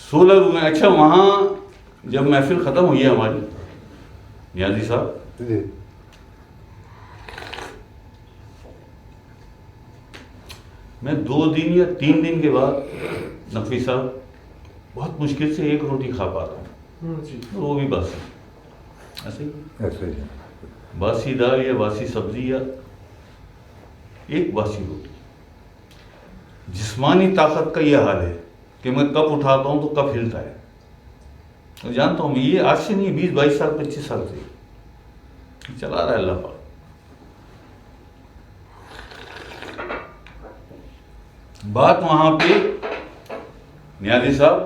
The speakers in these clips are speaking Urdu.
16 روم ہیں. اچھا وہاں جب محفل ختم ہوئی ہے ہماری نیازی صاحب، جی میں 2 دن یا 3 دن کے بعد نقوی صاحب بہت مشکل سے 1 روٹی کھا پاتا ہوں، اور وہ بھی باسی. ایسے ہی ایسے ہی. باسی دال یا باسی سبزی یا ایک باسی روٹی. جسمانی طاقت کا یہ حال ہے کہ میں کب اٹھاتا ہوں تو کب ہلتا ہے. میں جانتا ہوں یہ آج سے نہیں، 20-22 سال 25 سال سے چلا رہا ہے اللہ پاک. بات وہاں پہ نیازی صاحب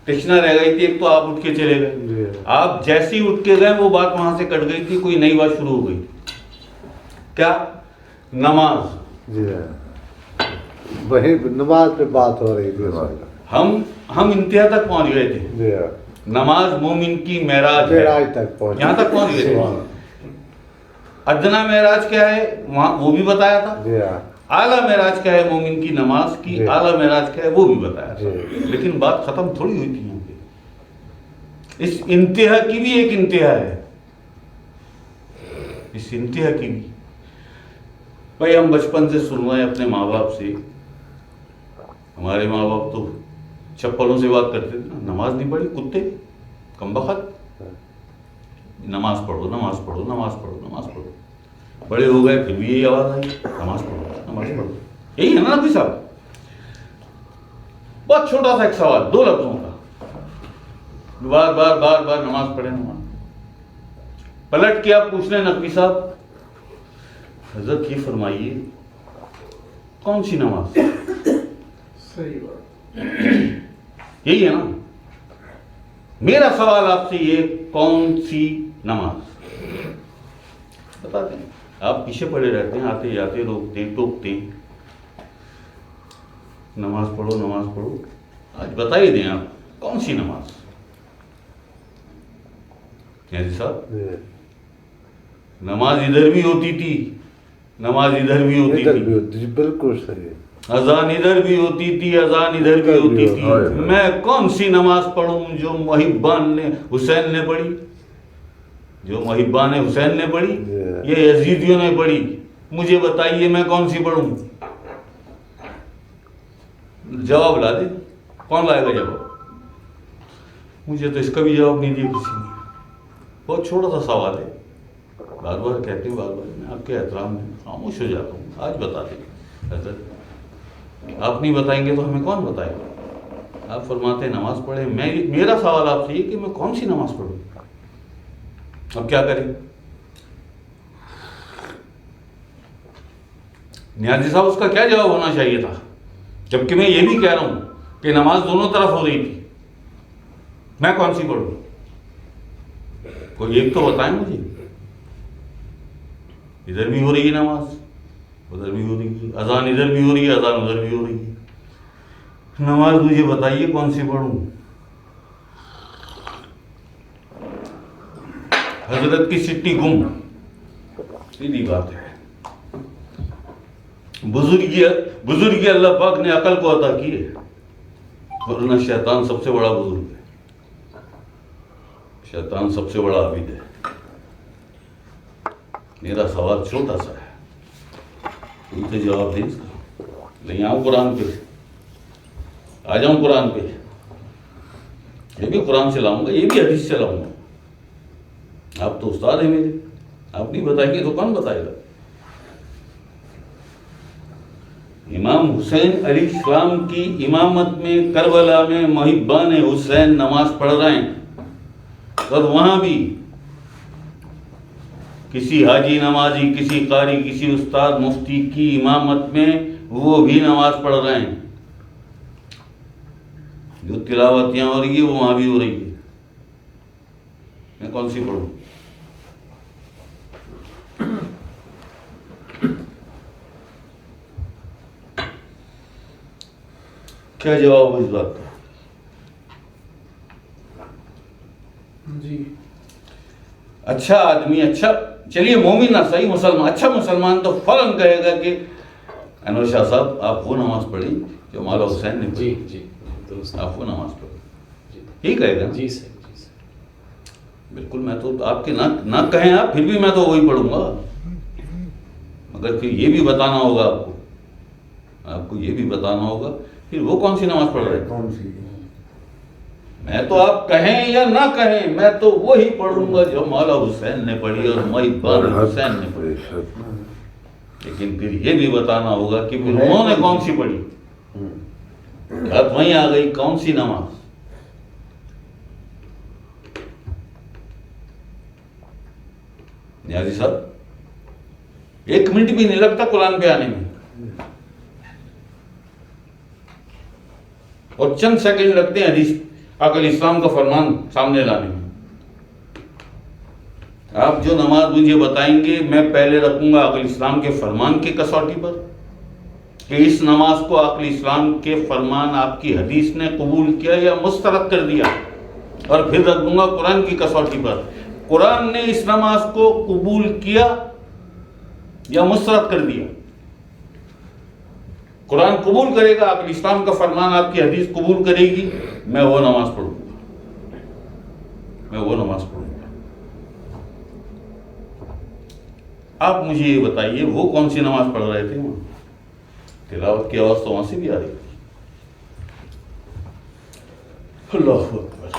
ٹچنا رہ گئی تھی. ایک تو آپ اٹھ کے چلے گئے، آپ جیسے ہی اٹھ کے گئے وہ بات وہاں سے کٹ گئی تھی، کوئی نئی بات شروع ہو گئی. کیا؟ نماز. جی وہی نماز پہ بات ہو رہی تھی. ہم انتہا تک پہنچ گئے تھے. جی نماز مومن کی معراج ہے، معراج تک پہنچ، یہاں تک پہنچ گئے تھے. ادنا معراج کیا ہے وہاں وہ بھی بتایا تھا. جی اعلیٰ معراج کیا ہے مومن کی نماز کی، جی. اعلیٰ معراج کیا ہے وہ بھی بتایا تھا. جی. لیکن بات ختم تھوڑی ہوئی تھی یہاں پہ. اس انتہا کی بھی ایک انتہا ہے، اس انتہا کی بھی. بھائی ہم بچپن سے سن رہے ہیں اپنے ماں باپ سے، ہمارے ماں باپ تو چپلوں سے بات کرتے تھے نا، نماز نہیں پڑھی کتے کم بخت، نماز پڑھو نماز پڑھو نماز پڑھو نماز پڑھو. بڑے ہو گئے پھر بھی یہی آواز آئی نماز پڑھو نماز پڑھو. یہی ہے نا نبی صاحب. بہت چھوٹا سا ایک سوال 2 لفظوں کا، بار بار بار بار نماز پڑھے نماز. پلٹ کے آپ پوچھ لیں نقوی صاحب حضرت یہ فرمائیے کون سی نماز؟ صحیح بات. یہی ہے نا میرا سوال آپ سے، یہ کون سی نماز بتا دیں. آپ پیچھے پڑے رہتے ہیں، آتے جاتے روکتے ٹوکتے ہیں، نماز پڑھو نماز پڑھو. آج بتا ہی دیں آپ کون سی نماز. نیازی صاحب نماز ادھر بھی ہوتی تھی، نماز ادھر بھی ہوتی ادھر بھی تھی، ہوتی. بالکل صحیح. اذان ادھر بھی ہوتی تھی، اذان ادھر بھی ہوتی تھی. میں کون سی نماز پڑھوں جو محبان نے حسین نے پڑھی، جو محبان حسین نے پڑھی یا یزیدیوں نے پڑھی؟ مجھے بتائیے میں کون سی پڑھوں. جواب لا دے. کون لائے گا جواب؟ مجھے تو اس کا بھی جواب نہیں دیا کسی نے. بہت چھوٹا سا سوال ہے، بار بار کہتے ہیں، بار بار میں آپ کے احترام میں خاموش ہو جاتا ہوں. آج بتا دیں حضرت، آپ نہیں بتائیں گے تو ہمیں کون بتائے گا؟ آپ فرماتے ہیں نماز پڑھیں. میرا سوال آپ سے یہ کہ میں کون سی نماز پڑھوں؟ اب کیا کریں؟ نیازی صاحب اس کا کیا جواب ہونا چاہیے تھا؟ جبکہ میں یہ بھی کہہ رہا ہوں کہ نماز دونوں طرف ہو رہی تھی. میں کون سی پڑھوں؟ کوئی ایک تو بتائیں مجھے. ادھر بھی ہو رہی ہے نماز، ادھر بھی ہو رہی ہے، اذان ادھر بھی ہو رہی ہے، اذان ادھر بھی ہو رہی ہے. نماز مجھے بتائیے کون سی پڑھوں؟ حضرت کی سٹی گم، سیدھی بات ہے. بزرگی اللہ پاک نے عقل کو عطا کی ہے، ورنہ شیطان سب سے بڑا بزرگ ہے، شیطان سب سے بڑا عابد ہے. میرا سوال چھوٹا سا ہے، ان سے جواب دیں اس کا. نہیں آؤں قرآن پہ، آ جاؤں قرآن پہ. یہ بھی قرآن سے لاؤں گا، یہ بھی حدیث سے لاؤں گا. آپ تو استاد ہیں میرے، آپ نہیں بتائیں گے تو کون بتائے گا؟ امام حسین علیہ السلام کی امامت میں کربلا میں محبان حسین نماز پڑھ رہے ہیں، اور وہاں بھی کسی حاجی نمازی، کسی قاری، کسی استاد مفتی کی امامت میں وہ بھی نماز پڑھ رہے ہیں. جو تلاوت یہاں ہو رہی ہے وہ وہاں بھی ہو رہی ہے. میں کون سی پڑھوں؟ کیا جواب اس بات کا؟ جی اچھا آدمی، اچھا چلیے مومن نہ صحیح مسلمان، اچھا مسلمان تو فوراً کہے گا کہ انور شاہ صاحب آپ وہ نماز پڑھیں جو مولا حسین نے پڑھی. جی درست. آپ وہ نماز پڑھیں. جی ٹھیک ہے نا؟ جی سر جی سر. بالکل. میں تو آپ کے نہ کہیں آپ پھر بھی میں تو وہی پڑھوں گا، مگر پھر یہ بھی بتانا ہوگا آپ کو یہ بھی بتانا ہوگا پھر وہ کون سی نماز پڑھ رہے ہیں. کون سی؟ میں تو آپ کہیں یا نہ کہیں میں تو وہی پڑھوں گا جو مولا حسین نے پڑھی اور محب حسین نے پڑھی. لیکن پھر یہ بھی بتانا ہوگا کہ پھر انہوں نے کون سی پڑھی. بات وہیں آ گئی، کون سی نماز. نیازی صاحب 1 منٹ بھی نہیں لگتا قرآن پہ آنے میں، اور چند سیکنڈ لگتے ہیں حدیث عقل اسلام کا فرمان سامنے لانے میں. آپ جو نماز مجھے بتائیں گے میں پہلے رکھوں گا عقل اسلام کے فرمان کی کسوٹی پر کہ اس نماز کو عقل اسلام کے فرمان آپ کی حدیث نے قبول کیا یا مسترد کر دیا، اور پھر رکھ دوں گا قرآن کی کسوٹی پر قرآن نے اس نماز کو قبول کیا یا مسترد کر دیا. قرآن قبول کرے گا، عقل اسلام کا فرمان آپ کی حدیث قبول کرے گی، میں وہ نماز پڑھوں گا، میں وہ نماز پڑھوں گا. آپ مجھے یہ بتائیے وہ کون سی نماز پڑھ رہے تھے وہاں؟ تلاوت کی آواز تو وہاں سے بھی آ رہی تھی. اللہ اکبر.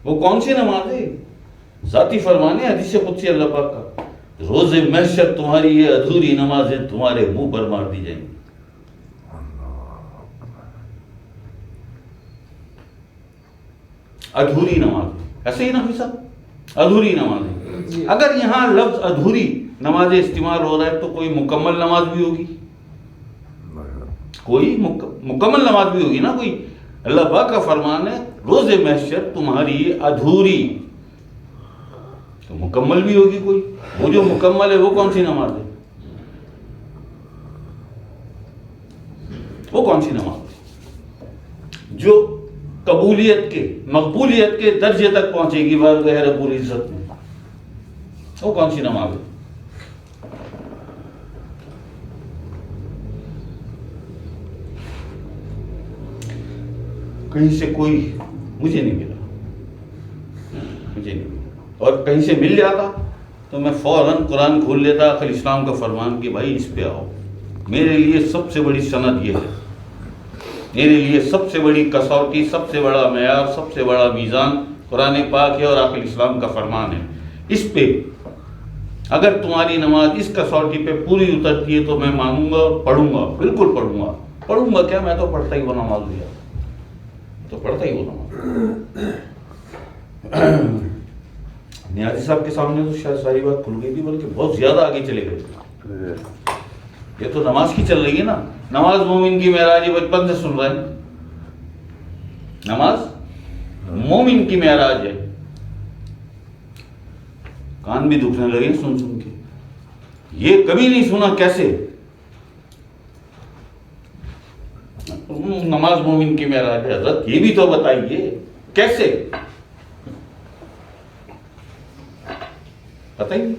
وہ کون سی نماز ہے؟ ذاتی فرمان ہے حدیث قدسی اللہ پاک کا، روز محشر تمہاری یہ ادھوری نمازیں تمہارے منہ پر مار دی جائیں گی. ادھوری نماز، ایسے ہی نفی صاحب، ادھوری نماز ہے. اگر یہاں لفظ ادھوری نماز استعمال ہو رہا ہے تو کوئی مکمل نماز بھی ہوگی، کوئی مکمل نماز بھی ہوگی نا. کوئی اللہ پاک کا فرمان ہے روز محشر تمہاری ادھوری، تو مکمل بھی ہوگی کوئی. وہ جو مکمل ہے وہ کون سی نماز ہے؟ وہ کون سی نماز ہے جو قبولیت کے مقبولیت کے درجے تک پہنچے گی بارگاہ رب العزت میں؟ وہ کون سی نماز ہے؟ کہیں سے کوئی مجھے نہیں ملا، مجھے نہیں ملا. اور کہیں سے مل جاتا تو میں فوراً قرآن کھول لیتا عقل اسلام کا فرمان کہ بھائی اس پہ آؤ. میرے لیے سب سے بڑی سند یہ ہے، میرے لیے سب سے بڑی کسوٹی، سب سے بڑا معیار، سب سے بڑا میزان قرآن پاک ہے اور عقل اسلام کا فرمان ہے. اس پہ اگر تمہاری نماز اس کسوٹی پہ پوری اترتی ہے تو میں مانوں گا اور پڑھوں گا، بالکل پڑھوں گا. پڑھوں گا کیا، میں تو پڑھتا ہی وہ نماز لیا، تو پڑھتا ہی وہ نماز. نیازی صاحب کے سامنے تو شاید ساری بات کھل گئی تھی، بلکہ بہت زیادہ آگے چلے گئے. یہ تو نماز کی چل رہی ہے نا. نماز مومن کی معراج، یہ بچپن سے سن رہے ہیں. نماز مومن کی معراج ہے. کان بھی دکھنے لگے سن سن کے. یہ کبھی نہیں سنا کیسے نماز مومن کی معراج ہے. حضرت یہ بھی تو بتائیے کیسے، بتائیے.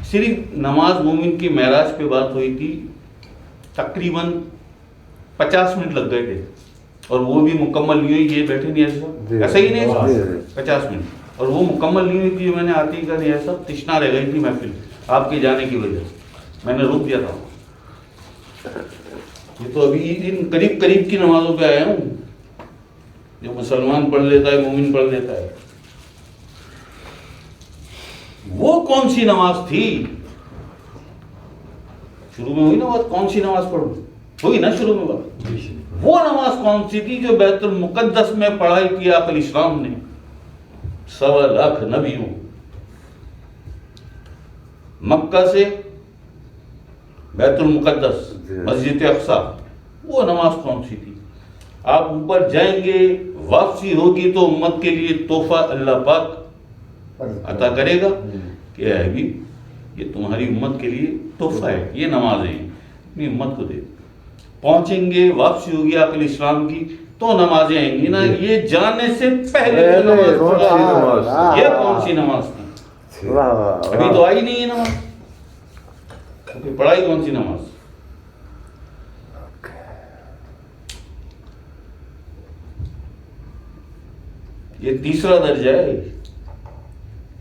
صرف نماز مومن کی معراج پہ بات ہوئی تھی، تقریباً 50 منٹ لگ گئے تھے، اور وہ بھی مکمل نہیں ہوئی. یہ بیٹھے نہیں ایسا، ایسا ہی نہیں 50 منٹ، اور وہ مکمل نہیں ہوئی تھی. جو میں نے آتی کا نہیں ایسا تشنا رہ گئی تھی محفل آپ کے جانے کی وجہ سے، میں نے روک دیا تھا. یہ تو ابھی ان قریب قریب کی نمازوں پہ آیا ہوں جو مسلمان پڑھ لیتا ہے، مومن پڑھ لیتا ہے. وہ کون سی نماز تھی؟ شروع میں ہوئی نا بات، کون سی نماز پڑھوں، ہوئی نا شروع میں بات. وہ نماز کون سی تھی جو بیت المقدس میں پڑھائی کی عقل اسلام نے 1.25 لاکھ نبیوں، مکہ سے بیت المقدس مسجد اقصی، وہ نماز کون سی تھی؟ آپ اوپر جائیں گے، واپسی ہوگی تو امت کے لیے تحفہ اللہ پاک عطا کرے گا کہ اے حبیب یہ تمہاری امت کے لیے تحفہ ہے، یہ نمازیں اپنی امت کو دے. پہنچیں گے، واپسی ہوگی عقل اسلام کی تو نمازیں آئیں گی نا. یہ جانے سے پہلے نماز، یہ کون سی نماز تھی؟ واہ واہ ابھی تو آئی نہیں ہے نماز، ابھی پڑھائی کون سی نماز؟ یہ تیسرا درجہ ہے.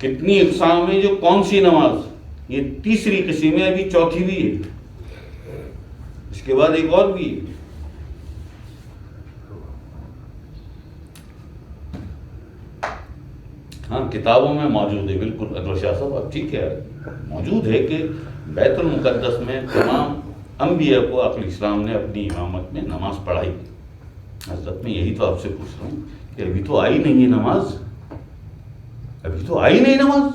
کتنی اقسام ہیں جو کون سی نماز، یہ تیسری قسم ہے، ابھی چوتھی بھی ہے، اس کے بعد ایک اور بھی ہے. ہاں کتابوں میں موجود ہے، بالکل انور شاہ صاحب آپ ٹھیک ہے، موجود ہے کہ بیت المقدس میں تمام انبیاء کو آقا الاسلام نے اپنی امامت میں نماز پڑھائی. حضرت میں یہی تو آپ سے پوچھ رہا ہوں کہ ابھی تو آئی نہیں ہے نماز، ابھی تو آئی نہیں نماز.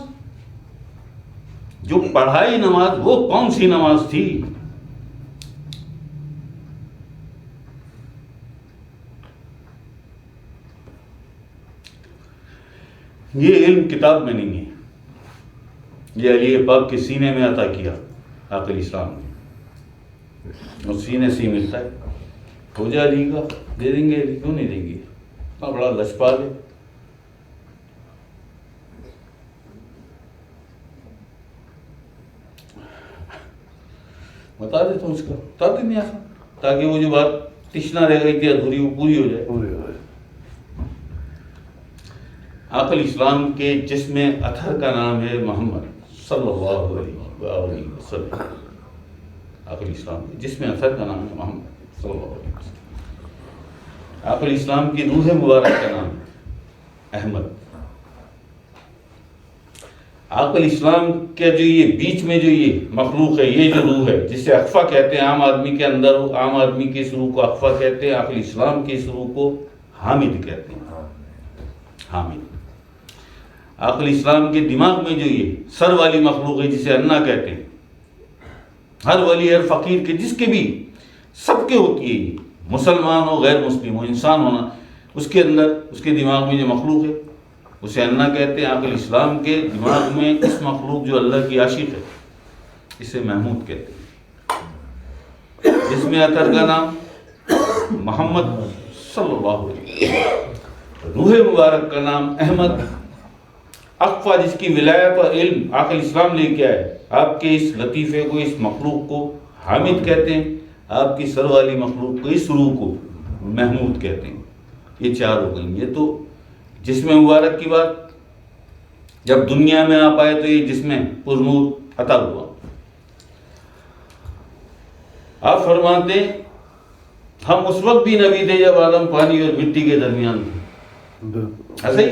جو پڑھائی نماز وہ کون سی نماز تھی؟ یہ علم کتاب میں نہیں ہے، یہ علی پاک کے سینے میں عطا کیا آقا الاسلام نے، اور سینے سے ہی ملتا ہے. ہو جائے علی کا دے دیں گے، علی کیوں نہیں دیں گے، اتنا بڑا لجپال ہے. بتا دیتا ہوں اس کا، بتا دیں گے تاکہ وہ جو بات تشنا رہ گئی تھی ادھوری وہ پوری ہو جائے. آقا الاسلام کے جسم اطہر کا نام ہے محمد صلی اللہ علیہ وسلم. آقا الاسلام کے جسم اطہر کا نام ہے محمد صلی اللہ علیہ وسلم. آقا الاسلام کی روح مبارک کا نام ہے احمد. آقا الاسلام کے جو یہ بیچ میں جو یہ مخلوق ہے، یہ جو روح ہے جسے اخفا کہتے ہیں، عام آدمی کے اندر، عام آدمی کے اس روح کو اخفا کہتے ہیں، آقا الاسلام کے اس روح کو حامد کہتے ہیں. حامد. آقا الاسلام کے دماغ میں جو یہ سر والی مخلوق ہے جسے انا کہتے ہیں، ہر ولی ہر فقیر کے جس کے بھی سب کے ہوتی ہے، یہ مسلمان ہو غیر مسلم ہو، انسان ہونا، اس کے اندر اس کے دماغ میں جو مخلوق ہے اسے انا کہتے ہیں. آقا الاسلام کے دماغ میں اس مخلوق جو اللہ کی عاشق ہے اسے محمود کہتے ہیں. جس میں اطہر کا نام محمد صلی اللہ علیہ وسلم، روح مبارک کا نام احمد. اخفا جس کی ولایت اور علم آقا الاسلام لے کے آئے، آپ کے اس لطیفے کو، اس مخلوق کو حامد کہتے ہیں، آپ کی سر والی مخلوق کو، اس روح کو محمود کہتے ہیں. یہ چار ہو گئی. یہ تو جسم مبارک کی بات. جب دنیا میں آپ آئے تو یہ جسم پر نور عطا ہوا. آپ فرماتے ہیں ہم اس وقت بھی نبی تھے جب آدم پانی اور مٹی کے درمیان تھے. ایسا ہی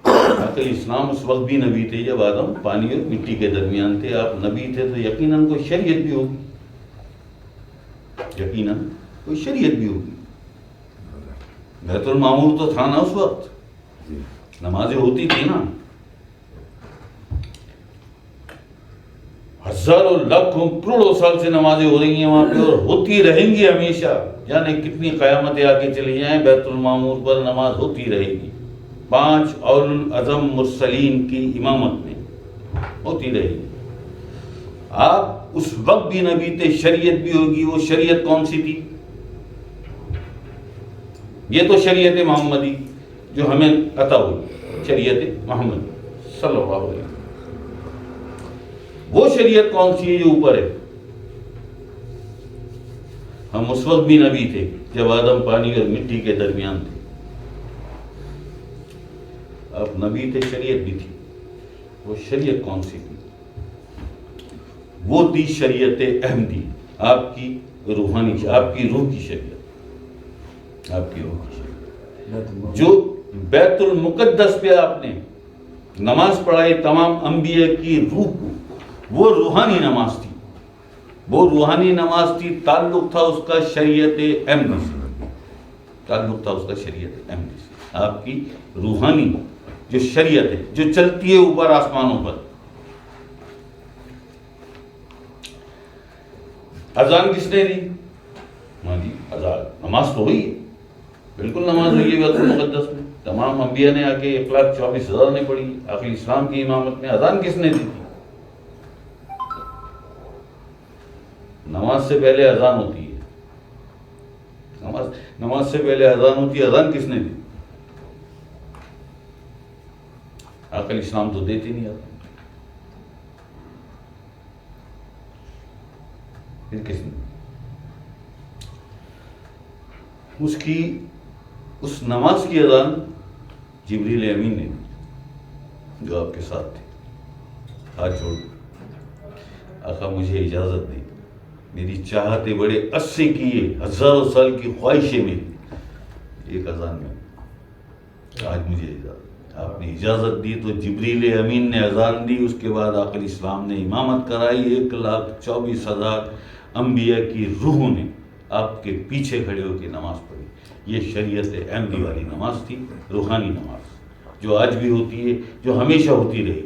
آقا الاسلام اس وقت بھی نبی تھے جب آدم پانی اور مٹی کے درمیان تھے. آپ نبی تھے تو یقیناً کوئی شریعت بھی ہوگی، یقیناً کوئی شریعت بھی ہوگی. بیت المعمور تو تھا نا اس وقت، نمازیں ہوتی تھی نا، ہزاروں لاکھوں کروڑوں سال سے نمازیں ہو رہی ہیں وہاں پہ، اور ہوتی رہیں گی ہمیشہ. یعنی کتنی قیامتیں آ کے چلی جائیں، بیت المعمور پر نماز ہوتی رہے گی. 5 اول العزم مرسلین کی امامت میں ہوتی رہے گی. آپ اس وقت بھی نبی تھے، شریعت بھی ہوگی. وہ شریعت کون سی تھی؟ یہ تو شریعت محمدی جو ہمیں عطا ہوئی، شریعت محمدی صلی اللہ علیہ وسلم. وہ شریعت کون سی ہے جو اوپر ہے؟ ہم اس وقت بھی نبی تھے جب آدم پانی اور مٹی کے درمیان تھے. آپ نبی تھے، شریعت بھی تھی. وہ شریعت کون سی تھی؟ وہ تھی شریعت احمدی، آپ کی روحانی، آپ کی روح کی شریعت، آپ کی روح کی شریعت. جو بیت المقدس پہ آپ نے نماز پڑھائی تمام انبیاء کی روح کو، وہ روحانی نماز تھی. وہ روحانی نماز تھی. تعلق تھا اس کا شریعت احمدی سے، تعلق تھا اس کا شریعت احمدی سے. آپ کی روحانی جو شریعت ہے جو چلتی ہے اوپر آسمانوں پر. اذان کس نے دی؟ ہاں جی اذان، نماز تو ہوئی ہے، بالکل نماز ہوئی ہے بیت المقدس میں. تمام انبیاء نے آ کے 1,24,000 نے پڑھی. آقا الاسلام کی امامت میں اذان کس نے دی تھی؟ نماز سے پہلے اذان ہوتی ہے، نماز سے پہلے اذان ہوتی ہے. اذان کس نے دی؟ عقل اسلام تو دیتے نہیں آپ پھر کس نے اس نماز کی اذان جبریل امین نے جو آپ کے ساتھ تھے ہاتھ جوڑ آقا مجھے اجازت دی، میری چاہتے بڑے عرصے کی ہزاروں سال کی خواہشیں میری ایک اذان میں آج مجھے اجازت، آپ نے اجازت دی تو جبریل امین نے اذان دی، اس کے بعد آقا اسلام نے امامت کرائی، 1,24,000 انبیاء کی روحوں نے آپ کے پیچھے کھڑے ہو کے نماز پڑھی۔ یہ شریعت احمدی والی نماز تھی، روحانی نماز جو آج بھی ہوتی ہے، جو ہمیشہ ہوتی رہے،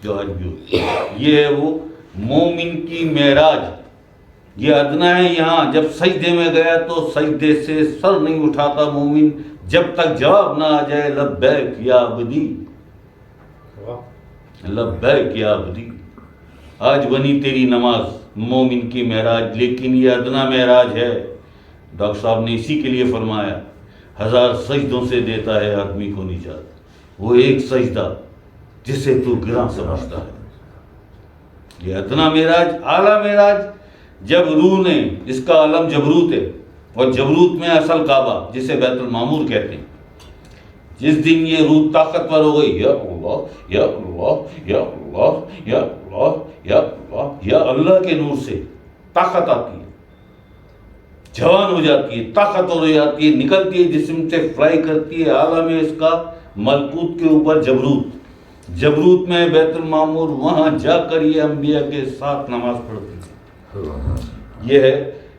جو آج بھی ہوتی ہے۔ یہ ہے وہ مومن کی معراج، یہ ادنا ہے۔ یہاں جب سجدے میں گیا تو سجدے سے سر نہیں اٹھاتا مومن جب تک جواب نہ آ جائے لبیک یا عبدی، لبیک یا عبدی۔ آج بنی تیری نماز مومن کی معراج، لیکن یہ ادنا معراج ہے۔ ڈاکٹر صاحب نے اسی کے لیے فرمایا 1000 سجدوں سے دیتا ہے آدمی کو نجات، وہ ایک سجدہ جسے تو گراں سمجھتا ہے۔ یہ ادنا معراج، اعلیٰ معراج جب روح نے، اس کا عالم جبروت ہے، اور جبروت میں اصل کعبہ جسے بیت المعمور کہتے ہیں، جس دن یہ روح طاقتور ہو گئی، یا اللہ یا اللہ یا اللہ یا اللہ یا اللہ، یا اللہ کے نور سے طاقت آتی ہے، جوان ہو جاتی ہے، طاقتور ہو جاتی ہے، نکلتی ہے جسم سے، فلائی کرتی ہے۔ عالم ہے اس کا ملکوت کے اوپر جبروت، جبروت میں بیت المعمور، وہاں جا کر یہ انبیاء کے ساتھ نماز پڑھتی ہے۔ یہ ہے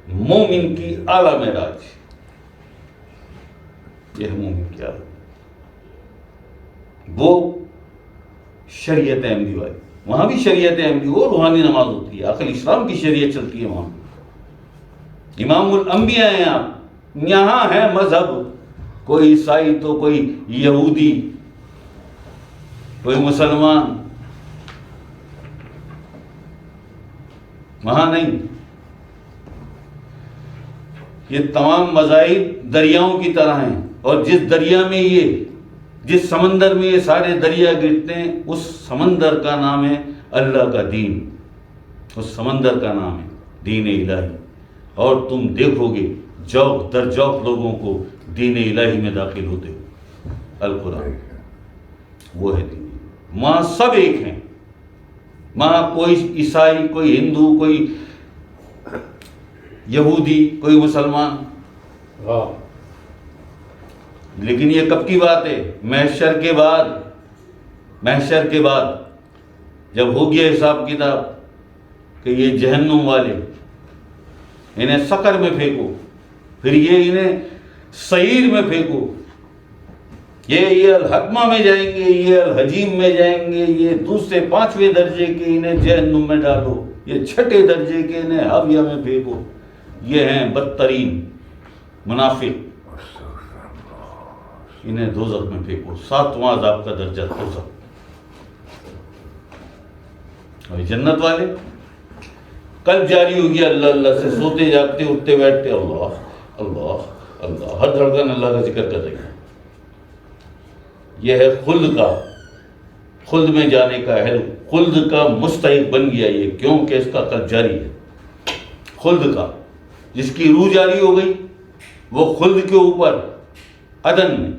مومن کی اعلیٰ معراج، یہ ہے مومن کی اعلیٰ، وہ شریعت احمدی والی۔ وہاں بھی شریعت احمدی، وہ روحانی نماز ہوتی ہے، عقل اسلام کی شریعت چلتی ہے وہاں۔ امام الانبیاء ہیں آپ، یہاں ہے مذہب، کوئی عیسائی تو کوئی یہودی، کوئی مسلمان، وہاں نہیں۔ یہ تمام مذاہب دریاؤں کی طرح ہیں، اور جس دریا میں یہ، جس سمندر میں یہ سارے دریا گرتے ہیں، اس سمندر کا نام ہے اللہ کا دین، اس سمندر کا نام ہے دین الہی۔ اور تم دیکھو گے جوق در جوق لوگوں کو دین الہی میں داخل ہوتے ہو، القرآن وہ ہے دین۔ وہاں سب ایک ہیں، وہاں کوئی عیسائی، کوئی ہندو، کوئی یہودی، کوئی مسلمان۔ لیکن یہ کب کی بات ہے؟ محشر کے بعد، محشر کے بعد جب ہو گیا حساب کتاب کہ یہ جہنم والے، انہیں سقر میں پھینکو، پھر یہ انہیں سعیر میں پھینکو، یہ الحطمہ میں جائیں گے، یہ الحجیم میں جائیں گے، یہ دوسرے 5ویں درجے کے انہیں جہنم میں ڈالو، یہ 6 درجے کے انہیں حاویہ میں پھینکو۔ یہ ہیں بدترین منافق، انہیں دوزخ میں پھینکو، 7واں عذاب کا درجہ دوزخ۔ اور جنت والے کل جاری ہو گیا اللہ اللہ سے، سوتے جاگتے اٹھتے بیٹھتے اللہ اللہ اللہ، ہر دھڑکن اللہ کا ذکر کر رہی ہے۔ یہ ہے خلد کا، خلد میں جانے کا اہل، خلد کا مستحق بن گیا یہ، کیونکہ اس کا قد جاری ہے۔ خلد کا، جس کی روح جاری ہو گئی وہ خلد کے اوپر عدن میں،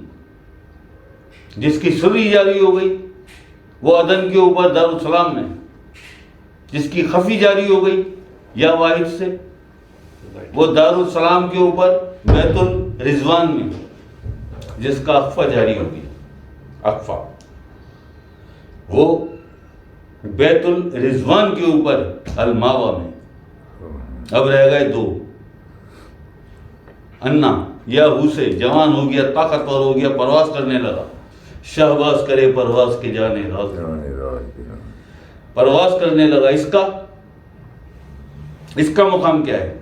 جس کی سری جاری ہو گئی وہ عدن کے اوپر دارالسلام میں، جس کی خفی جاری ہو گئی یا واحد سے وہ دارالسلام کے اوپر بیت الرضوان میں، جس کا اخفا جاری ہو گیا، اخفا وہ بیت الرضوان کے اوپر الماوا میں۔ اب رہ گئے 2، انا یا ہو سے جوان ہو گیا، طاقتور ہو گیا، پرواز کرنے لگا، شہباز کرے پرواز کے جانے راز، پرواز کرنے لگا۔ اس کا مقام کیا ہے؟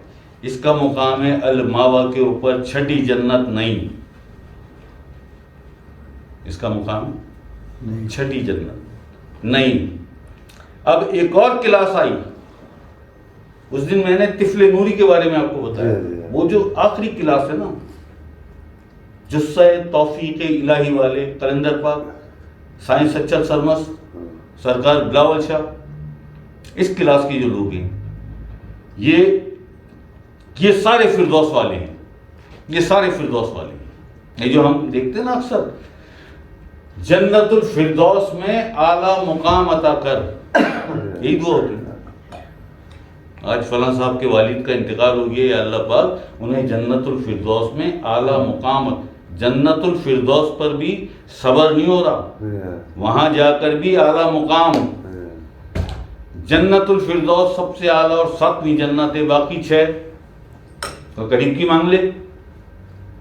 اس کا مقام ہے الماوا کے اوپر 6ٹی جنت نہیں، اس کا مقام 6ٹی جنت نہیں۔ اب ایک اور کلاس آئی، اس دن میں نے طفل نوری کے بارے میں آپ کو بتایا، وہ جو آخری کلاس ہے نا، جسہ توفیق الہی والے، قلندر پاک سائنس اچل سرمس، سرکار بلاول شاہ، اس کلاس کے جو لوگ ہیں یہ سارے فردوس والے ہیں، یہ سارے فردوس والے ہیں۔ یہ جو ہم دیکھتے ہیں نا اکثر، جنت الفردوس میں اعلیٰ مقام عطا کر، یہی دعا ہوتی ہے۔ آج فلاں صاحب کے والد کا انتقال ہو گیا، یا اللہ پاک انہیں جنت الفردوس میں اعلیٰ مقام، جنت الفردوس پر بھی صبر نہیں ہو رہا، وہاں جا کر بھی اعلیٰ مقام۔ جنت الفردوس سب سے اعلیٰ اور 7ویں جنت ہے، باقی 6 کوئی قریب کی مانگ لے،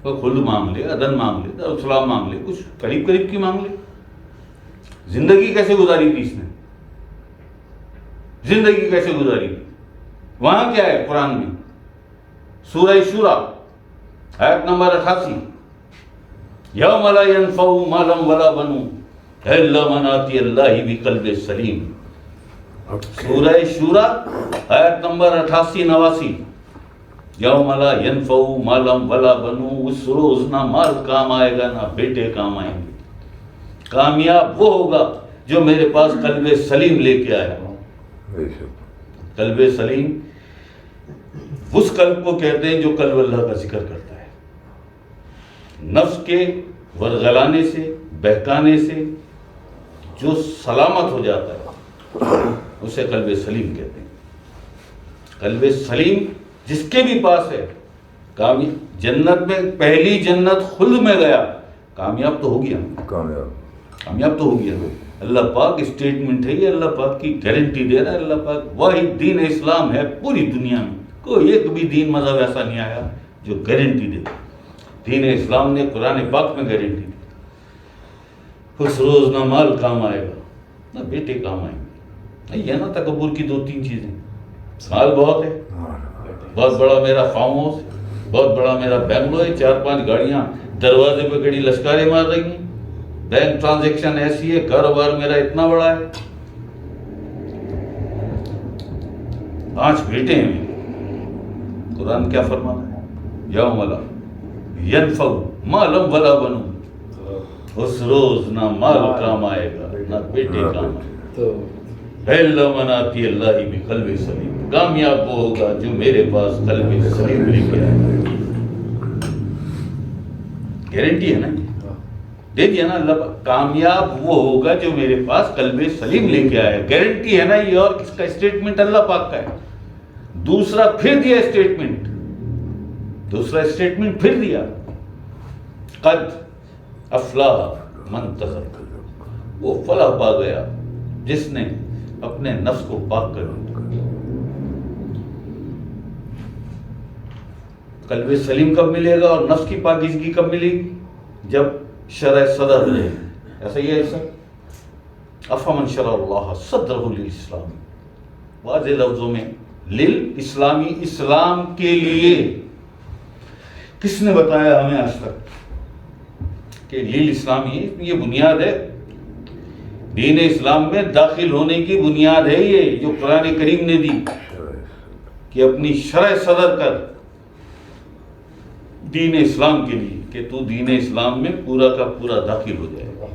کوئی خلد مانگ لے، عدن مانگ لے، دارالسلام مانگ لے، کچھ قریب قریب کی مانگ لے۔ زندگی کیسے گزاری تھی اس نے؟ زندگی کیسے گزاری تھی؟ وہاں کیا ہے قرآن میں؟ سورہ شورى آیت نمبر 88، یوم لا ينفع مال ولا بنون الا من اتى اللہ بقلب سلیم۔ سورہ شورى آیت نمبر 88 89، یوم لا ينفع مال ولا بنون، اس روز نہ مال کام آئے گا نہ بیٹے کام آئیں گے۔ کامیاب وہ ہوگا جو میرے پاس قلب سلیم لے کے آیا۔ قلب سلیم اس قلب کو کہتے ہیں جو قلب اللہ کا ذکر کرتا ہے، نفس کے ورغلانے سے، بہکانے سے جو سلامت ہو جاتا ہے اسے قلب سلیم کہتے ہیں۔ قلب سلیم جس کے بھی پاس ہے، جنت میں پہلی جنت خلد میں گیا، کامیاب تو ہو گیا، کامیاب تو ہو گیا۔ اللہ پاک اسٹیٹمنٹ ہے یہ، اللہ پاک کی گارنٹی دے رہا ہے۔ اللہ پاک واحد دین اسلام ہے پوری دنیا میں، کوئی ایک بھی دین مذہب ایسا نہیں آیا جو گارنٹی دے۔ دین اسلام نے قرآن پاک میں گارنٹی دی، اس روز نہ مال کام آئے گا نہ بیٹے کام آئیں گے۔ یہ نا تکبر کی 2-3 چیزیں، مال بہت ہے، بہت بڑا میرا فارم ہاؤس ہے، بہت بڑا میرا بنگلو ہے، 4-5 گاڑیاں دروازے پہ کھڑی لشکاریں مار رہی ہیں، بینک ٹرانزیکشن ایسی ہے، کاروبار میرا اتنا بڑا ہے، 5 بیٹے ہیں میرے۔ قرآن کیا فرماتا ہے؟ یوم لا ینفع مال ولا بنون، اس روز نہ مال کام آئے گا نہ بیٹے کام آئے گا، الا من اتى اللہ بقلب سلیم، کامیاب وہ ہوگا جو میرے پاس قلب سلیم لے کے آئے۔ گارنٹی ہے نا، دے دیا نا اللہ پاک، کامیاب وہ ہوگا جو میرے پاس قلب سلیم لے کے آیا۔ گارنٹی ہے نا یہ، اور کس کا اسٹیٹمنٹ؟ اللہ پاک کا ہے۔ دوسرا پھر دیا اسٹیٹمنٹ، دوسرا اسٹیٹمنٹ پھر دیا، قد افلاح من تزکا، وہ فلاح پا گیا جس نے اپنے نفس کو پاک کر دیا۔ قلب سلیم کب ملے گا اور نفس کی پاکیزگی کب ملے گی؟ جب شرع صدر رہے، ایسا ہی ہے ایسا۔ افمن شرع اللہ صدرہ للاسلام، واضح لفظوں میں للاسلامی، اسلام کے لیے۔ کس نے بتایا ہمیں آج تک کہ للاسلامی یہ بنیاد ہے؟ دین اسلام میں داخل ہونے کی بنیاد ہے یہ جو قرآن کریم نے دی، کہ اپنی شرع صدر کر دین اسلام کے لیے، کہ تو دین اسلام میں پورا کا پورا داخل ہو جائے گا۔